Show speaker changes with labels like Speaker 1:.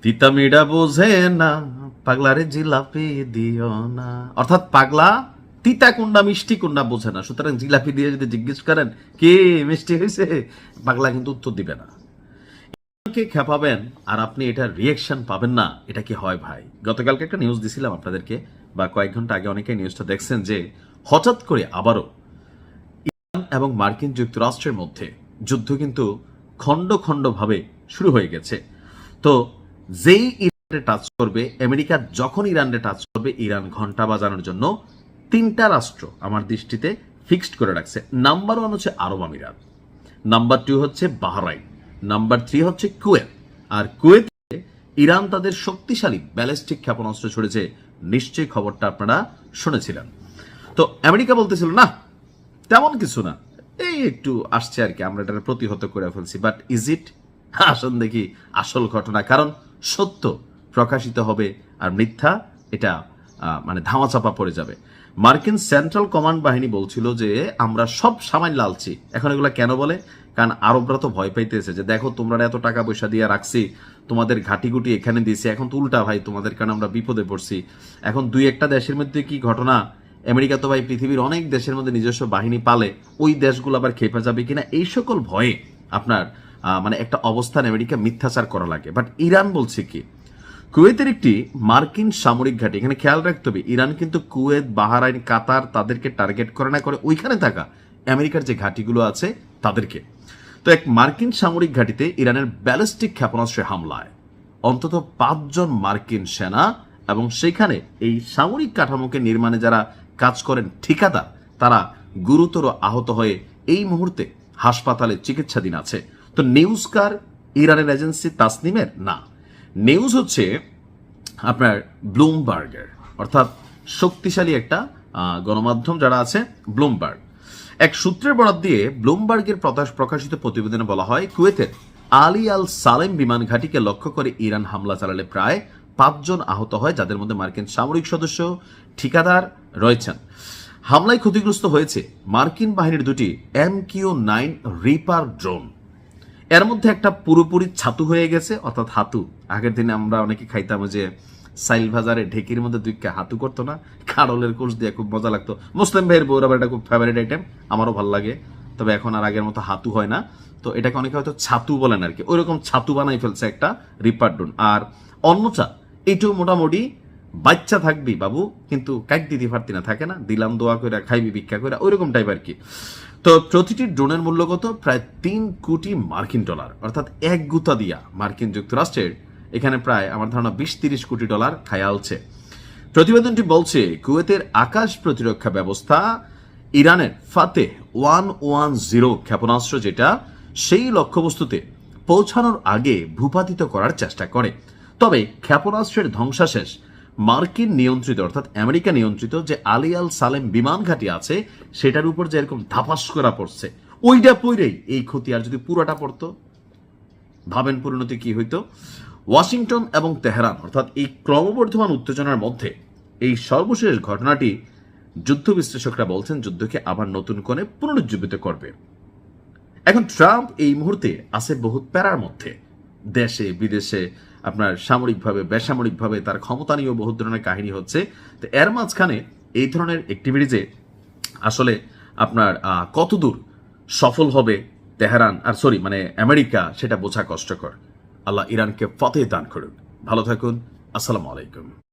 Speaker 1: তিতা মিডা বোঝে না, পাগলারে জিলাপি দিও না। অর্থাৎ পাগলা তিতা কোনটা মিষ্টি কোনটা বোঝে না, সুতরাং জিলাপি দিয়ে যদি জিজ্ঞেস করেন কি মিষ্টি হয়েছে, পাগলা কিন্তু উত্তর দিবে না। কে খেপাবেন আর আপনি এটার রিয়েকশন পাবেন না, এটা কি হয় ভাই? গতকালকে একটা নিউজ দিছিলাম আপনাদেরকে, বা কয়েক ঘন্টা আগে অনেকে নিউজটা দেখছেন, যে হঠাৎ করে আবারও ইরান এবং মার্কিন যুক্তরাষ্ট্রের মধ্যে যুদ্ধ কিন্তু খণ্ড খণ্ড ভাবে শুরু হয়ে গেছে। তো যেই ইরানে টাচ করবে, আমেরিকা যখন ইরানে টাচ করবে, ইরান ঘন্টা বাজানোর জন্য তিনটা রাষ্ট্র আমার দৃষ্টিতে ফিক্সড করে রাখছে। নাম্বার 1 হচ্ছে আরব আমিরাত, নাম্বার 2 হচ্ছে বাহরাইন, নাম্বার 3 হচ্ছে কুয়েত। আর কুয়েতে ইরান তাদের শক্তিশালী ব্যালিস্টিক ক্ষেপণাস্ত্র ছড়েছে, নিশ্চয়ই খবরটা আপনারা শুনেছিলেন। তো আমেরিকা বলতেছিল না তেমন কিছু না, এই একটু আসছে আর কি, আমরা এটা প্রতিহত করে ফেলছি। But is it? আসুন দেখি আসল ঘটনা, কারণ সত্য প্রকাশিত হবে আর মিথ্যা এটা মানে ধামাচাপা পড়ে যাবে। মার্কিন সেন্ট্রাল কমান্ড বাহিনী বলছিল যে আমরা সব সামান্য লালছি। এখন এগুলো কেন বলে? কারণ আরবরা তো ভয় পাইতেছে যে দেখো তোমরা এত টাকা পয়সা দিয়ে রাখছি, তোমাদের ঘাটিগুটি এখানে দিয়েছি, এখন তো উল্টা ভাই তোমাদের কারণে আমরা বিপদে পড়ছি। এখন দুই একটা দেশের মধ্যে কি ঘটনা, আমেরিকা তো ভাই পৃথিবীর অনেক দেশের মধ্যে নিজস্ব বাহিনী পালে, ওই দেশগুলো আবার খেপে যাবে কিনা, এই সকল ভয়ে আপনার মানে একটা অবস্থান আমেরিকা মিথ্যাচার করা লাগে। বাট ইরান বলছে কি, কুয়েতের একটি মার্কিন সামরিক ঘাঁটি, এখানে খেয়াল রাখতে হবে ইরান কিন্তু কুয়েত, বাহরাইন, কাতার তাদেরকে টার্গেট করে না, করে ওইখানে থাকা আমেরিকার যে ঘাঁটিগুলো আছে তাদেরকে। তো এক মার্কিন সামরিক ঘাঁটিতে ইরানের ব্যালিস্টিক ক্ষেপণাস্ত্রের হামলায় অন্তত 5 জন মার্কিন সেনা এবং সেখানে এই সামরিক কাঠামোকে নির্মাণে যারা কাজ করেন ঠিকাদার, তারা গুরুতর আহত হয়ে এই মুহূর্তে হাসপাতালে চিকিৎসাধীন আছে। তো নিউজ কার? ইরানের এজেন্সি তাসনিমের? না, নিউজ হচ্ছে আপনার ব্লুমবার্গের, অর্থাৎ শক্তিশালী একটা গণমাধ্যম যারা আছে, ব্লুমবার্গ। এক সূত্রের বরাত দিয়ে ব্লুমবার্গের প্রকাশিত প্রতিবেদনে বলা হয়, কুয়েতের আলী আল সালেম বিমান ঘাঁটিকে লক্ষ্য করে ইরান হামলা চালালে প্রায় 5 জন আহত হয়, যাদের মধ্যে মার্কিন সামরিক সদস্য, ঠিকাদার রয়েছেন। হামলায় ক্ষতিগ্রস্ত হয়েছে মার্কিন বাহিনীর দুটি MQ-9 রিপার ড্রোন। এর মধ্যে একটা পুরোপুরি ছাতু হয়ে গেছে, অর্থাৎ হাতু। আগের দিনে আমরা অনেকে খাইতাম যে সাইল ভাজারে ঢেকির মধ্যে দুইটা হাতু করতো না, কারলের কোষ দিয়ে, খুব মজা লাগতো। মুসলিম ভাইয়ের বউর আবার এটা খুব ফেভারিট আইটেম, আমারও ভালো লাগে, তবে এখন আর আগের মতো হাতু হয় না। তো এটাকে অনেকে হয়তো ছাতু বলেন আর কি, ওইরকম ছাতু বানাই ফেলছে একটা রিপার ড্রোন। আর অন্যটা এইটাও মোটামুটি বাচ্চা থাকবি বাবু, কিন্তু কাইট দিতে পারতি না, থাকে না, দিলাম দোয়া করে খাইবি ভিক্ষা করে, ওইরকম টাইপ আর কি। তো প্রতিটি ড্রোনের মূল্য কত? প্রায় 3 কোটি মার্কিন ডলার, অর্থাৎ এক গুতা দিয়া মার্কিন যুক্তরাষ্ট্রের এখানে প্রায় আমার ধারণা 20-30 কোটি ডলার খায়ালছে। প্রতিবেদনটি বলছে কুয়েতের আকাশ প্রতিরক্ষা ব্যবস্থা ইরানের ফাতে 110 ক্ষেপণাস্ত্র, যেটা সেই লক্ষ্যবস্তুতে পৌঁছানোর আগে ভূপাতিত করার চেষ্টা করে। তবে ক্ষেপণাস্ত্রের ধ্বংসাশেষ মার্কিন নিয়ন্ত্রিত, অর্থাৎ আমেরিকা নিয়ন্ত্রিত যে আলী আল সালেম বিমান ঘাঁটি আছে, সেটার উপর যে এরকম ধাপাস করা পড়ছে, ওইটা পইরেই এই ক্ষতি। আর যদি পুরোটা পড়তো, ভাবেন পরিণতি কি হইতো। ওয়াশিংটন এবং তেহরান, অর্থাৎ এই ক্রমবর্ধমান উত্তেজনার মধ্যে এই সর্বশেষ ঘটনাটি যুদ্ধ বিশ্লেষকরা বলছেন যুদ্ধকে আবার নতুন করে পুনরুজ্জীবিত করবে। এখন ট্রাম্প এই মুহূর্তে আছে বহুত প্যারার মধ্যে, দেশে বিদেশে আপনার সামরিকভাবে বেসামরিকভাবে তার ক্ষমতা নিয়েও বহুত ধরনের কাহিনী হচ্ছে। তো এর মাঝখানে এই ধরনের অ্যাক্টিভিটিজে আসলে আপনার কতদূর সফল হবে তেহরান আর আমেরিকা, সেটা বোঝা কষ্টকর। আল্লাহ ইরানকে ফতেহ দান করুন। ভালো থাকুন। আসসালামু আলাইকুম।